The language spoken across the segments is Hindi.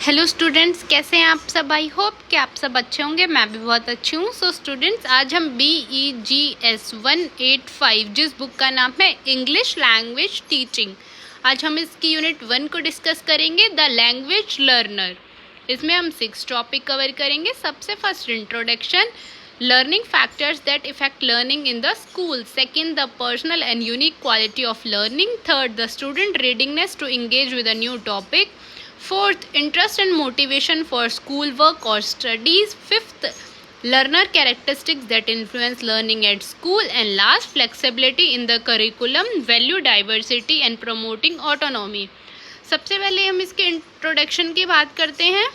हेलो स्टूडेंट्स, कैसे हैं आप सब। आई होप कि आप सब अच्छे होंगे। मैं भी बहुत अच्छी हूँ। सो स्टूडेंट्स, आज हम BEGS 185 जिस बुक का नाम है इंग्लिश लैंग्वेज टीचिंग, आज हम इसकी यूनिट 1 को डिस्कस करेंगे, द लैंग्वेज लर्नर। इसमें हम 6 टॉपिक कवर करेंगे। सबसे first introduction, learning factors that affect learning in the school. Second, the personal and unique quality of learning. Third, the student readiness to engage with a new topic. Fourth, interest and motivation for schoolwork or studies. Fifth, learner characteristics that influence learning at school. And last, flexibility in the curriculum, value diversity and promoting autonomy. सबसे पहले हम इसके इंट्रोडक्शन की बात करते हैं।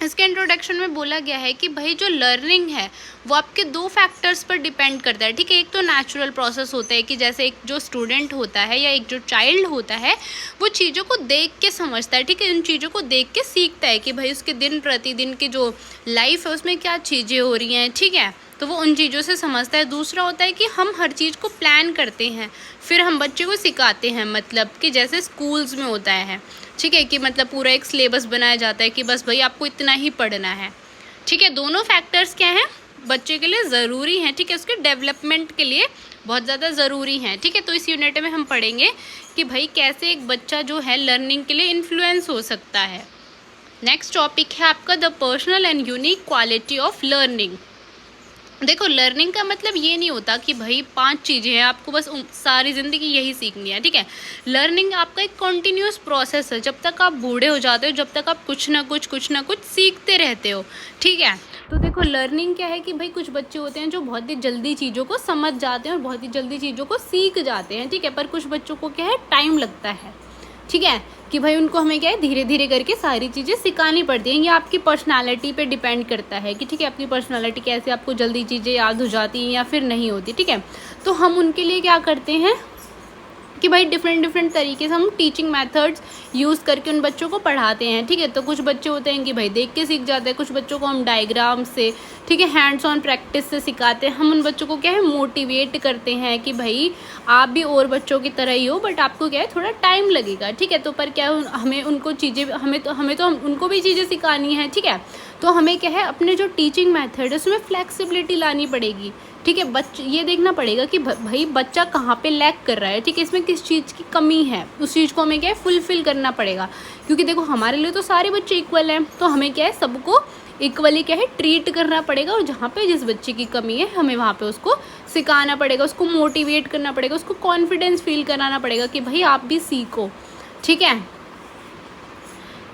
इसके इंट्रोडक्शन में बोला गया है कि भाई जो लर्निंग है वो आपके 2 फैक्टर्स पर डिपेंड करता है। ठीक है, एक तो नेचुरल प्रोसेस होता है कि जैसे एक जो स्टूडेंट होता है या एक जो चाइल्ड होता है वो चीज़ों को देख के समझता है। ठीक है, उन चीज़ों को देख के सीखता है कि भाई उसके दिन प्रतिदिन की जो लाइफ है उसमें क्या चीज़ें हो रही हैं। ठीक है, तो वो उन चीज़ों से समझता है। दूसरा होता है कि हम हर चीज़ को प्लान करते हैं, फिर हम बच्चे को सिखाते हैं। मतलब कि जैसे स्कूल्स में होता है, ठीक है, कि मतलब पूरा एक सिलेबस बनाया जाता है कि बस भाई आपको इतना ही पढ़ना है। ठीक है, दोनों फैक्टर्स क्या हैं, बच्चे के लिए ज़रूरी हैं। ठीक है, उसके डेवलपमेंट के लिए बहुत ज़्यादा ज़रूरी हैं। ठीक है, तो इस यूनिट में हम पढ़ेंगे कि भाई कैसे एक बच्चा जो है लर्निंग के लिए इन्फ्लुएंस हो सकता है। नेक्स्ट टॉपिक है आपका the personal and unique quality of learning. देखो, लर्निंग का मतलब ये नहीं होता कि भाई 5 चीज़ें हैं आपको बस सारी ज़िंदगी यही सीखनी है। ठीक है, लर्निंग आपका एक कॉन्टीन्यूस प्रोसेस है। जब तक आप बूढ़े हो जाते हो, जब तक आप कुछ ना कुछ सीखते रहते हो। ठीक है, तो देखो लर्निंग क्या है कि भाई कुछ बच्चे होते हैं जो बहुत ही जल्दी चीज़ों को समझ जाते हैं और बहुत ही जल्दी चीज़ों को सीख जाते हैं। ठीक है, पर कुछ बच्चों को क्या है, टाइम लगता है। ठीक है, कि भाई उनको हमें क्या है, धीरे धीरे करके सारी चीज़ें सिखानी पड़ती हैं। ये आपकी पर्सनालिटी पे डिपेंड करता है कि ठीक है, आपकी पर्सनालिटी कैसे, आपको जल्दी चीज़ें याद हो जाती हैं या फिर नहीं होती। ठीक है, तो हम उनके लिए क्या करते हैं कि भाई डिफरेंट तरीके से हम टीचिंग मेथड्स यूज़ करके उन बच्चों को पढ़ाते हैं। ठीक है, तो कुछ बच्चे होते हैं कि भाई देख के सीख जाते हैं, कुछ बच्चों को हम डायग्राम से, ठीक है, हैंड्स ऑन प्रैक्टिस से सिखाते हैं। हम उन बच्चों को क्या है, मोटिवेट करते हैं कि भाई आप भी और बच्चों की तरह ही हो, बट आपको क्या है, थोड़ा टाइम लगेगा। ठीक है, तो पर क्या है, हमें उनको चीज़ें हमें तो उनको भी चीज़ें सिखानी है। ठीक है, तो हमें क्या है, अपने जो टीचिंग मेथड है उसमें फ्लेक्सिबिलिटी लानी पड़ेगी। ठीक है, ये देखना पड़ेगा कि भाई बच्चा कहाँ पे लैक कर रहा है। ठीक है, इसमें किस चीज़ की कमी है, उस चीज़ को हमें क्या है, फुलफ़िल करना पड़ेगा। क्योंकि देखो हमारे लिए तो सारे बच्चे इक्वल हैं, तो हमें क्या है, सबको इक्वली क्या है, ट्रीट करना पड़ेगा। और जहाँ पे जिस बच्चे की कमी है हमें वहाँ पे उसको सिखाना पड़ेगा, उसको मोटिवेट करना पड़ेगा, उसको कॉन्फिडेंस फील कराना पड़ेगा कि भाई आप भी सीखो। ठीक है,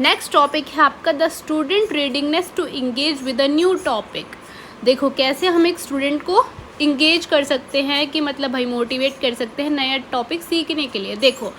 नेक्स्ट टॉपिक है आपका the student readiness to engage with a new topic. देखो कैसे हम एक स्टूडेंट को इंगेज कर सकते हैं कि मतलब भाई मोटिवेट कर सकते हैं नया टॉपिक सीखने के लिए। देखो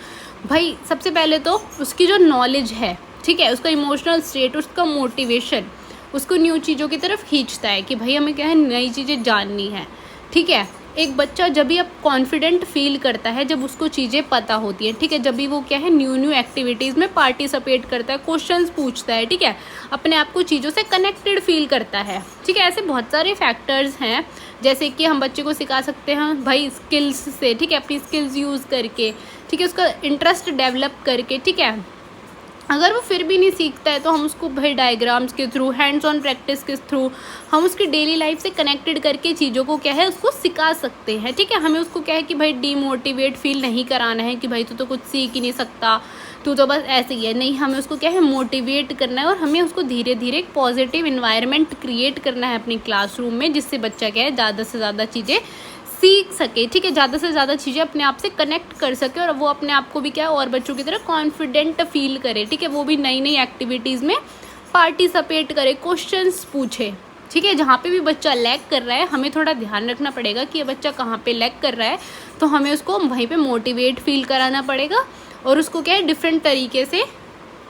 भाई सबसे पहले तो उसकी जो नॉलेज है, ठीक है, उसका इमोशनल स्टेट, उसका मोटिवेशन उसको न्यू चीज़ों की तरफ खींचता है कि भाई हमें क्या है, नई चीज़ें जाननी है। ठीक है, एक बच्चा जब भी अब कॉन्फिडेंट फील करता है, जब उसको चीज़ें पता होती हैं। ठीक है, जब भी वो क्या है, न्यू एक्टिविटीज़ में पार्टिसिपेट करता है, क्वेश्चंस पूछता है। ठीक है, अपने आप को चीज़ों से कनेक्टेड फील करता है। ठीक है, ऐसे बहुत सारे फैक्टर्स हैं जैसे कि हम बच्चे को सिखा सकते हैं भाई स्किल्स से। ठीक है, अपनी स्किल्स यूज़ करके, ठीक है, उसका इंटरेस्ट डेवलप करके। ठीक है, अगर वो फिर भी नहीं सीखता है तो हम उसको भाई डायग्राम्स के थ्रू, हैंड्स ऑन प्रैक्टिस के थ्रू हम उसकी डेली लाइफ से कनेक्टेड करके चीज़ों को क्या है, उसको सिखा सकते हैं। ठीक है, हमें उसको क्या है कि भाई डीमोटिवेट फील नहीं कराना है कि भाई तू तो कुछ सीख ही नहीं सकता, तू तो बस ऐसे ही है। नहीं, हमें उसको क्या है, मोटिवेट करना है और हमें उसको धीरे धीरे एक पॉजिटिव इन्वायरमेंट क्रिएट करना है अपनी क्लासरूम में, जिससे बच्चा क्या है, ज़्यादा से ज़्यादा चीज़ें सीख सके। ठीक है, ज़्यादा से ज़्यादा चीज़ें अपने आप से कनेक्ट कर सके और वो अपने आप को भी क्या है, और बच्चों की तरह कॉन्फिडेंट फील करे। ठीक है, वो भी नई नई एक्टिविटीज़ में पार्टिसिपेट करे, क्वेश्चंस पूछे। ठीक है, जहाँ पे भी बच्चा लैग कर रहा है हमें थोड़ा ध्यान रखना पड़ेगा कि ये बच्चा कहाँ पे लैग कर रहा है, तो हमें उसको वहीं पे मोटिवेट फील कराना पड़ेगा और उसको क्या है, डिफरेंट तरीके से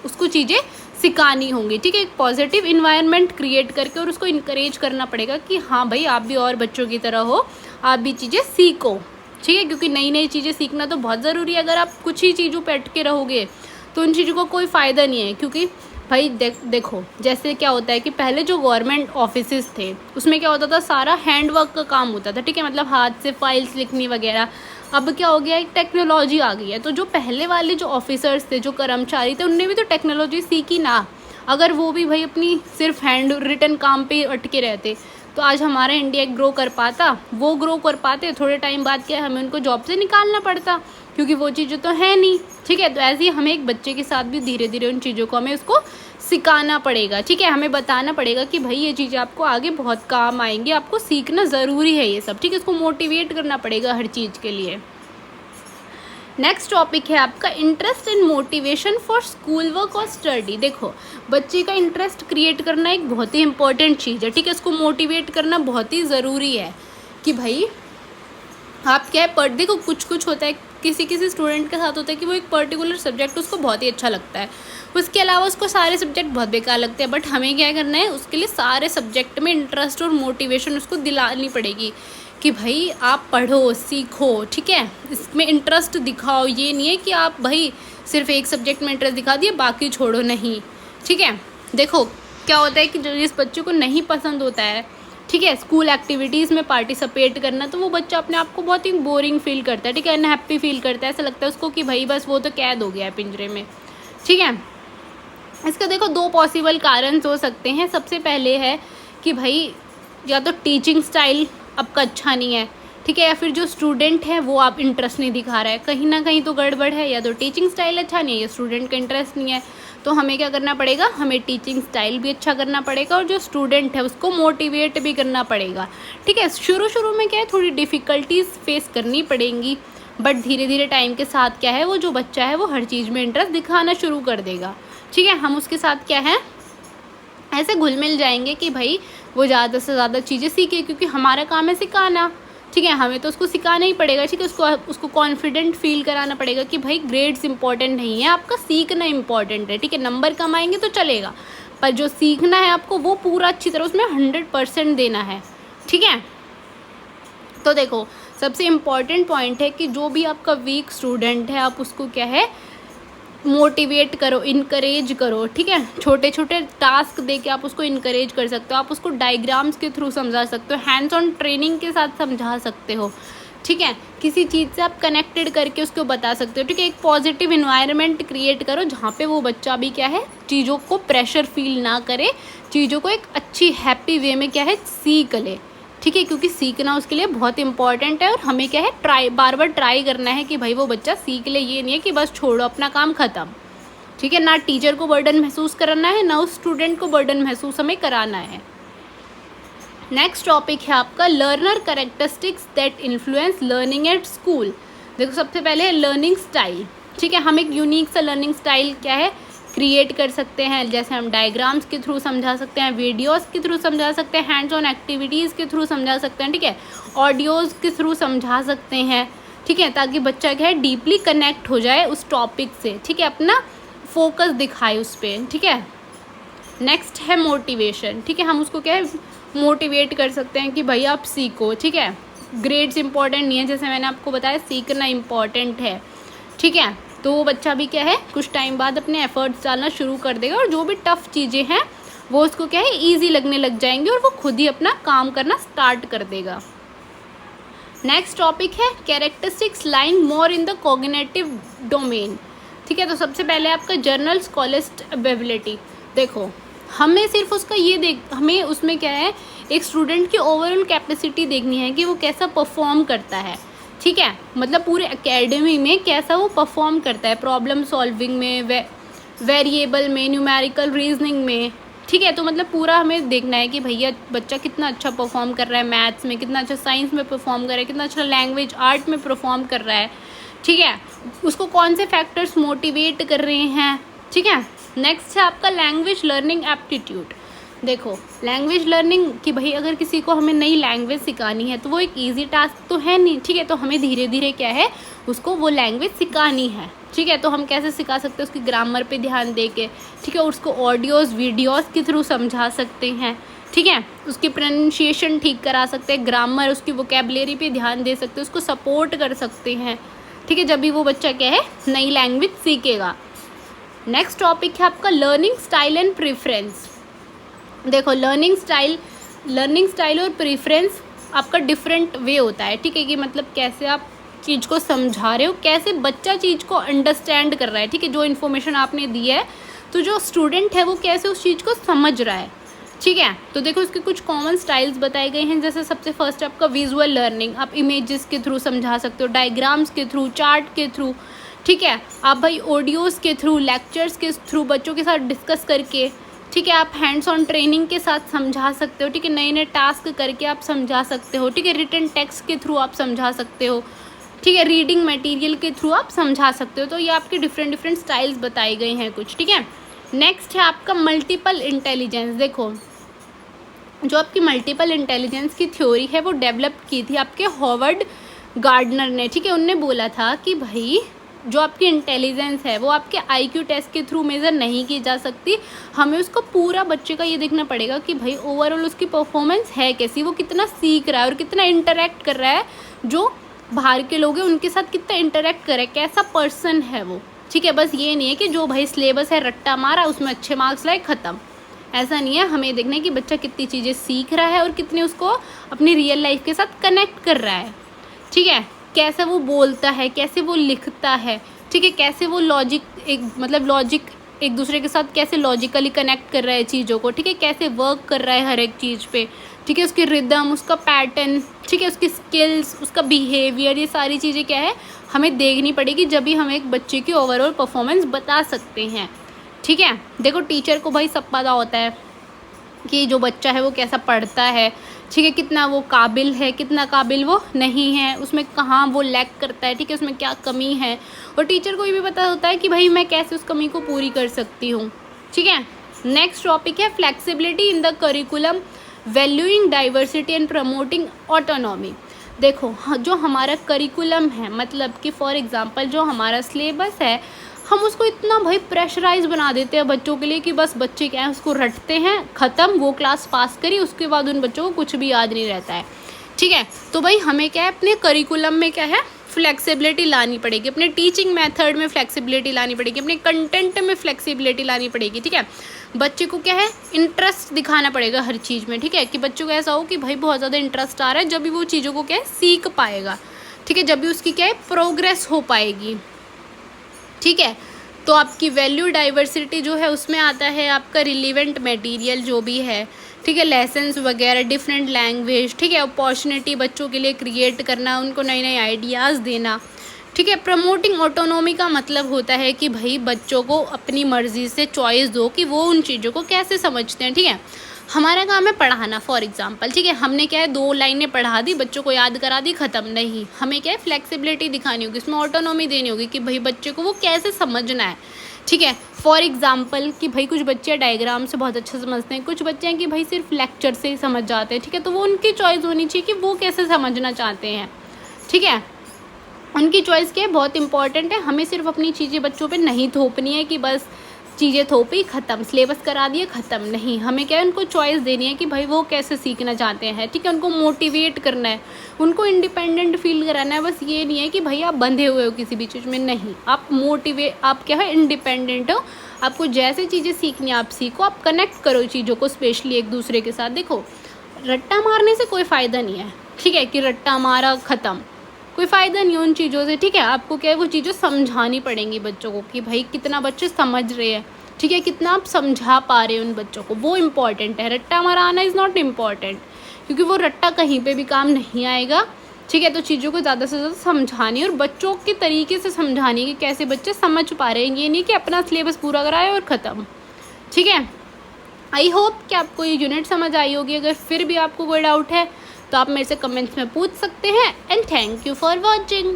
उसको चीज़ें सिखानी होंगी। ठीक है, एक पॉजिटिव इन्वायरमेंट क्रिएट करके और उसको इनकरेज करना पड़ेगा कि हाँ भाई आप भी और बच्चों की तरह हो, आप भी चीज़ें सीखो। ठीक है, क्योंकि नई नई चीज़ें सीखना तो बहुत ज़रूरी है। अगर आप कुछ ही चीज़ों पे अटके रहोगे तो उन चीज़ों का कोई फ़ायदा नहीं है। क्योंकि भाई देखो जैसे क्या होता है कि पहले जो गवर्नमेंट ऑफिसेज थे उसमें क्या होता था, सारा हैंड वर्क का काम होता था। ठीक है, मतलब हाथ से फाइल्स लिखनी वगैरह। अब क्या हो गया, एक टेक्नोलॉजी आ गई है, तो जो पहले वाले जो ऑफिसर्स थे, जो कर्मचारी थे, उनने भी तो टेक्नोलॉजी सीखी ना। अगर वो भी भाई अपनी सिर्फ हैंड रिटन काम पे अटके रहते तो आज हमारा इंडिया ग्रो कर पाता? वो ग्रो कर पाते, थोड़े टाइम बाद क्या हमें उनको जॉब से निकालना पड़ता, क्योंकि वो चीज़ें तो है नहीं। ठीक है, तो ऐसे ही हमें एक बच्चे के साथ भी धीरे धीरे उन चीज़ों को हमें उसको सिखाना पड़ेगा। ठीक है, हमें बताना पड़ेगा कि भाई ये चीज़ें आपको आगे बहुत काम आएंगी, आपको सीखना ज़रूरी है ये सब। ठीक है, इसको मोटिवेट करना पड़ेगा हर चीज़ के लिए। नेक्स्ट टॉपिक है आपका interest and motivation for school work और स्टडी। देखो, बच्चे का इंटरेस्ट क्रिएट करना एक बहुत ही इंपॉर्टेंट चीज़ है। ठीक है, इसको मोटिवेट करना बहुत ही ज़रूरी है कि भाई आप क्या है देखो, कुछ कुछ होता है, किसी किसी स्टूडेंट के साथ होता है कि वो एक पर्टिकुलर सब्जेक्ट उसको बहुत ही अच्छा लगता है, उसके अलावा उसको सारे सब्जेक्ट बहुत बेकार लगते हैं। बट हमें क्या करना है, उसके लिए सारे सब्जेक्ट में इंटरेस्ट और मोटिवेशन उसको दिलानी पड़ेगी कि भाई आप पढ़ो, सीखो। ठीक है, इसमें इंटरेस्ट दिखाओ। ये नहीं है कि आप भाई सिर्फ एक सब्जेक्ट में इंटरेस्ट दिखा दिए, बाकी छोड़ो नहीं। ठीक है, देखो क्या होता है कि जिस बच्चे को नहीं पसंद होता है, ठीक है, स्कूल एक्टिविटीज़ में पार्टिसिपेट करना, तो वो बच्चा अपने आप को बहुत ही बोरिंग फील करता है। ठीक है, अनहैप्पी फील करता है, ऐसा लगता है उसको कि भाई बस वो तो कैद हो गया है पिंजरे में। ठीक है, इसका देखो दो पॉसिबल कारण हो सकते हैं। सबसे पहले है कि भाई या तो टीचिंग स्टाइल आपका अच्छा नहीं है, ठीक है, या फिर जो स्टूडेंट है वो आप इंटरेस्ट नहीं दिखा रहा है, कहीं ना कहीं तो गड़बड़ है। या तो टीचिंग स्टाइल अच्छा नहीं है या स्टूडेंट का इंटरेस्ट नहीं है। तो हमें क्या करना पड़ेगा, हमें टीचिंग स्टाइल भी अच्छा करना पड़ेगा और जो स्टूडेंट है उसको मोटिवेट भी करना पड़ेगा। ठीक है, शुरू में क्या है, थोड़ी डिफ़िकल्टीज फेस करनी पड़ेंगी, बट धीरे धीरे टाइम के साथ क्या है, वो जो बच्चा है वो हर चीज़ में इंटरेस्ट दिखाना शुरू कर देगा। ठीक है, हम उसके साथ क्या है, ऐसे घुल मिल जाएंगे कि भाई वो ज़्यादा से ज़्यादा चीज़ें सीखे, क्योंकि हमारा काम है सिखाना। ठीक है, हमें तो उसको सिखाना ही पड़ेगा। ठीक है, उसको कॉन्फिडेंट फील कराना पड़ेगा कि भाई ग्रेड्स इंपॉर्टेंट नहीं है, आपका सीखना इंपॉर्टेंट है। ठीक है, नंबर कम आएंगे तो चलेगा, पर जो सीखना है आपको वो पूरा अच्छी तरह उसमें 100% देना है। ठीक है, तो देखो सबसे इम्पॉर्टेंट पॉइंट है कि जो भी आपका वीक स्टूडेंट है आप उसको क्या है, मोटिवेट करो, इनकरेज करो। ठीक है, छोटे छोटे टास्क दे के आप उसको इनकरेज कर सकते हो, आप उसको डायग्राम्स के थ्रू समझा सकते हो, हैंड्स ऑन ट्रेनिंग के साथ समझा सकते हो। ठीक है, किसी चीज़ से आप कनेक्टेड करके उसको बता सकते हो। ठीक है, एक पॉजिटिव इन्वायरमेंट क्रिएट करो जहाँ पे वो बच्चा भी क्या है, चीज़ों को प्रेशर फील ना करे, चीज़ों को एक अच्छी हैप्पी वे में क्या है सीख ले। ठीक है, क्योंकि सीखना उसके लिए बहुत इंपॉर्टेंट है और हमें क्या है बार बार ट्राई करना है कि भाई वो बच्चा सीख ले। ये नहीं है कि बस छोड़ो अपना काम ख़त्म। ठीक है, ना टीचर को बर्डन महसूस कराना है, ना उस स्टूडेंट को बर्डन महसूस हमें कराना है। नेक्स्ट टॉपिक है आपका learner characteristics that influence learning at school. देखो सबसे पहले है लर्निंग स्टाइल। ठीक है, हम एक यूनिक सा लर्निंग स्टाइल क्या है क्रिएट कर सकते हैं, जैसे हम डायग्राम्स के थ्रू समझा सकते हैं, वीडियोस के थ्रू समझा सकते हैं, हैंड्स ऑन एक्टिविटीज़ के थ्रू समझा सकते हैं। ठीक है, ऑडियोज़ के थ्रू समझा सकते हैं। ठीक है, ताकि बच्चा क्या है डीपली कनेक्ट हो जाए उस टॉपिक से। ठीक है, अपना फोकस दिखाए उस पर। ठीक है, नेक्स्ट है मोटिवेशन। ठीक है, हम उसको क्या है मोटिवेट कर सकते हैं कि भाई आप सीखो। ठीक है, ग्रेड्स इंपॉर्टेंट नहीं है, जैसे मैंने आपको बताया सीखना इम्पॉर्टेंट है। ठीक है, तो वो बच्चा भी क्या है कुछ टाइम बाद अपने एफर्ट्स डालना शुरू कर देगा और जो भी टफ़ चीज़ें हैं वो उसको क्या है ईजी लगने लग जाएंगी और वो खुद ही अपना काम करना स्टार्ट कर देगा। नेक्स्ट टॉपिक है characteristics lying more in the cognitive domain. ठीक है, तो सबसे पहले आपका जर्नल स्कॉलिस्ट एबिलिटी। देखो हमें सिर्फ उसका हमें उसमें क्या है एक स्टूडेंट की ओवरऑल कैपेसिटी देखनी है कि वो कैसा परफॉर्म करता है। ठीक है, मतलब पूरे एकेडमी में कैसा वो परफॉर्म करता है, प्रॉब्लम सॉल्विंग में, वेरिएबल में, न्यूमेरिकल रीजनिंग में। ठीक है, तो मतलब पूरा हमें देखना है कि भैया बच्चा कितना अच्छा परफॉर्म कर रहा है मैथ्स में, कितना अच्छा साइंस में परफॉर्म कर रहा है, कितना अच्छा लैंग्वेज आर्ट में परफॉर्म कर रहा है। ठीक है, उसको कौन से फैक्टर्स मोटिवेट कर रहे हैं। ठीक है, नेक्स्ट है आपका लैंग्वेज लर्निंग एप्टीट्यूड। देखो लैंग्वेज लर्निंग कि भाई अगर किसी को हमें नई लैंग्वेज सिखानी है तो वो एक इजी टास्क तो है नहीं। ठीक है, तो हमें धीरे धीरे क्या है उसको वो लैंग्वेज सिखानी है। ठीक है, तो हम कैसे सिखा सकते हैं, उसकी ग्रामर पे ध्यान दे के। ठीक है, उसको ऑडियोज़ वीडियोज़ के थ्रू समझा सकते हैं। ठीक है, उसकी प्रोनाउंसिएशन ठीक करा सकते हैं, ग्रामर उसकी वोकैबुलरी पे ध्यान दे सकते हैं, उसको सपोर्ट कर सकते हैं। ठीक है, जब भी वो बच्चा क्या है नई लैंग्वेज सीखेगा। नेक्स्ट टॉपिक है आपका लर्निंग स्टाइल एंड प्रेफरेंस। देखो लर्निंग स्टाइल और प्रेफरेंस आपका डिफरेंट वे होता है। ठीक है, कि मतलब कैसे आप चीज़ को समझा रहे हो, कैसे बच्चा चीज़ को अंडरस्टैंड कर रहा है। ठीक है, जो इन्फॉर्मेशन आपने दी है तो जो स्टूडेंट है वो कैसे उस चीज़ को समझ रहा है, ठीक है। तो देखो इसके कुछ कॉमन स्टाइल्स बताए गए हैं। जैसे सबसे फर्स्ट आपका विजुअल लर्निंग, आप इमेजेस के थ्रू समझा सकते हो, डायग्राम्स के थ्रू, चार्ट के थ्रू, ठीक है। आप भाई ऑडियोज़ के थ्रू, लेक्चर्स के थ्रू बच्चों के साथ डिस्कस करके, ठीक है। आप हैंड्स ऑन ट्रेनिंग के साथ समझा सकते हो, ठीक है। नए नए टास्क करके आप समझा सकते हो, ठीक है। रिटन टेक्स्ट के थ्रू आप समझा सकते हो, ठीक है। रीडिंग मटेरियल के थ्रू आप समझा सकते हो। तो ये आपके डिफरेंट स्टाइल्स बताए गए हैं कुछ, ठीक है। नेक्स्ट है आपका मल्टीपल इंटेलिजेंस। देखो जो आपकी मल्टीपल इंटेलिजेंस की थ्योरी है वो डेवलप की थी आपके हॉवर्ड गार्डनर ने, ठीक है। उनने बोला था कि भाई जो आपकी इंटेलिजेंस है वो आपके आईक्यू टेस्ट के थ्रू मेज़र नहीं की जा सकती, हमें उसको पूरा बच्चे का ये देखना पड़ेगा कि भाई ओवरऑल उसकी परफॉर्मेंस है कैसी, वो कितना सीख रहा है और कितना इंटरेक्ट कर रहा है, जो बाहर के लोग हैं उनके साथ कितना इंटरेक्ट करे, कैसा पर्सन है वो, ठीक है। बस ये नहीं है कि जो भाई सिलेबस है रट्टा मारा उसमें अच्छे मार्क्स लाए ख़त्म, ऐसा नहीं है। हमें देखना है कि बच्चा कितनी चीज़ें सीख रहा है और कितने उसको अपनी रियल लाइफ के साथ कनेक्ट कर रहा है, ठीक है। कैसे वो बोलता है, कैसे वो लिखता है, ठीक है। कैसे वो लॉजिक एक दूसरे के साथ कैसे लॉजिकली कनेक्ट कर रहा है चीज़ों को, ठीक है। कैसे वर्क कर रहा है हर एक चीज़ पे, ठीक है। उसकी रिदम, उसका पैटर्न, ठीक है। उसकी स्किल्स, उसका बिहेवियर, ये सारी चीज़ें क्या है हमें देखनी पड़ेगी, जब भी हम एक बच्चे की ओवरऑल परफॉर्मेंस बता सकते हैं, ठीक है। देखो टीचर को भाई सब पता होता है कि जो बच्चा है वो कैसा पढ़ता है, ठीक है। कितना वो काबिल है, कितना काबिल वो नहीं है, उसमें कहाँ वो लैक करता है, ठीक है। उसमें क्या कमी है, और टीचर को ये भी पता होता है कि भाई मैं कैसे उस कमी को पूरी कर सकती हूँ, ठीक है। नेक्स्ट टॉपिक है flexibility in the curriculum, valuing diversity and promoting autonomy. देखो जो हमारा करिकुलम है, मतलब कि फॉर एग्जांपल जो हमारा सिलेबस है, हम उसको इतना भाई प्रेशराइज बना देते हैं बच्चों के लिए कि बस बच्चे क्या है उसको रटते हैं, ख़त्म, वो क्लास पास करी, उसके बाद उन बच्चों को कुछ भी याद नहीं रहता है, ठीक है। तो भाई हमें क्या है अपने करिकुलम में क्या है फ्लेक्सिबिलिटी लानी पड़ेगी, अपने टीचिंग मेथड में फ्लेक्सिबिलिटी लानी पड़ेगी, अपने कंटेंट में फ्लेक्सिबिलिटी लानी पड़ेगी, ठीक है। बच्चे को क्या है इंटरेस्ट दिखाना पड़ेगा हर चीज़ में, ठीक है। कि बच्चों को ऐसा हो कि भाई बहुत ज़्यादा इंटरेस्ट आ रहा है, जब भी वो चीज़ों को क्या है सीख पाएगा, ठीक है। जब भी उसकी क्या है प्रोग्रेस हो पाएगी, ठीक है। तो आपकी वैल्यू डाइवर्सिटी जो है उसमें आता है आपका रिलेवेंट मटेरियल जो भी है, ठीक है। लेसन्स वगैरह, डिफरेंट लैंग्वेज, ठीक है। अपॉर्चुनिटी बच्चों के लिए क्रिएट करना, उनको नए नए आइडियाज़ देना, ठीक है। प्रमोटिंग ऑटोनॉमी का मतलब होता है कि भाई बच्चों को अपनी मर्ज़ी से चॉइस दो कि वो उन चीज़ों को कैसे समझते हैं, ठीक है। हमारा काम है पढ़ाना, फॉर एग्जांपल, ठीक है। हमने क्या है 2 लाइनें पढ़ा दी, बच्चों को याद करा दी, ख़त्म नहीं। हमें क्या है फ्लेक्सिबिलिटी दिखानी होगी, इसमें ऑटोनॉमी देनी होगी कि भाई बच्चे को वो कैसे समझना है, ठीक है। फॉर एग्जांपल कि भाई कुछ बच्चे डायग्राम से बहुत अच्छा समझते हैं, कुछ बच्चे हैं कि भाई सिर्फ लेक्चर से ही समझ जाते हैं, ठीक है। तो वो उनकी चॉइस होनी चाहिए कि वो कैसे समझना चाहते हैं, ठीक है। उनकी चॉइस क्या है बहुत इंपॉर्टेंट है। हमें सिर्फ अपनी चीज़ें बच्चों पे नहीं थोपनी है कि बस चीज़ें थोपी ख़त्म, सिलेबस करा दिए ख़त्म, नहीं। हमें क्या है उनको चॉइस देनी है कि भाई वो कैसे सीखना चाहते हैं, ठीक है। उनको मोटिवेट करना है, उनको इंडिपेंडेंट फील कराना है। बस ये नहीं है कि भाई आप बंधे हुए हो किसी भी चीज़ में, नहीं। आप क्या है इंडिपेंडेंट हो, आपको जैसे चीज़ें सीखनी है आप सीखो, आप कनेक्ट करो चीज़ों को स्पेशली एक दूसरे के साथ। देखो रट्टा मारने से कोई फ़ायदा नहीं है, ठीक है, कि रट्टा मारा ख़त्म, कोई फ़ायदा नहीं है उन चीज़ों से, ठीक है। आपको क्या है वो चीज़ें समझानी पड़ेंगी बच्चों को कि भाई कितना बच्चे समझ रहे हैं, ठीक है, कितना आप समझा पा रहे हो उन बच्चों को, वो इम्पॉर्टेंट है। रट्टा मारा आना इज़ नॉट इम्पॉर्टेंट, क्योंकि वो रट्टा कहीं पे भी काम नहीं आएगा, ठीक है। तो चीज़ों को ज़्यादा से ज़्यादा समझानी और बच्चों के तरीके से समझानी कि कैसे बच्चे समझ पा रहे हैं, ये नहीं कि अपना सिलेबस पूरा कराए और ख़त्म, ठीक है। आई होप कि आपको ये यूनिट समझ आई होगी। अगर फिर भी आपको कोई डाउट है तो आप मेरे से कमेंट्स में पूछ सकते हैं। And thank you for watching.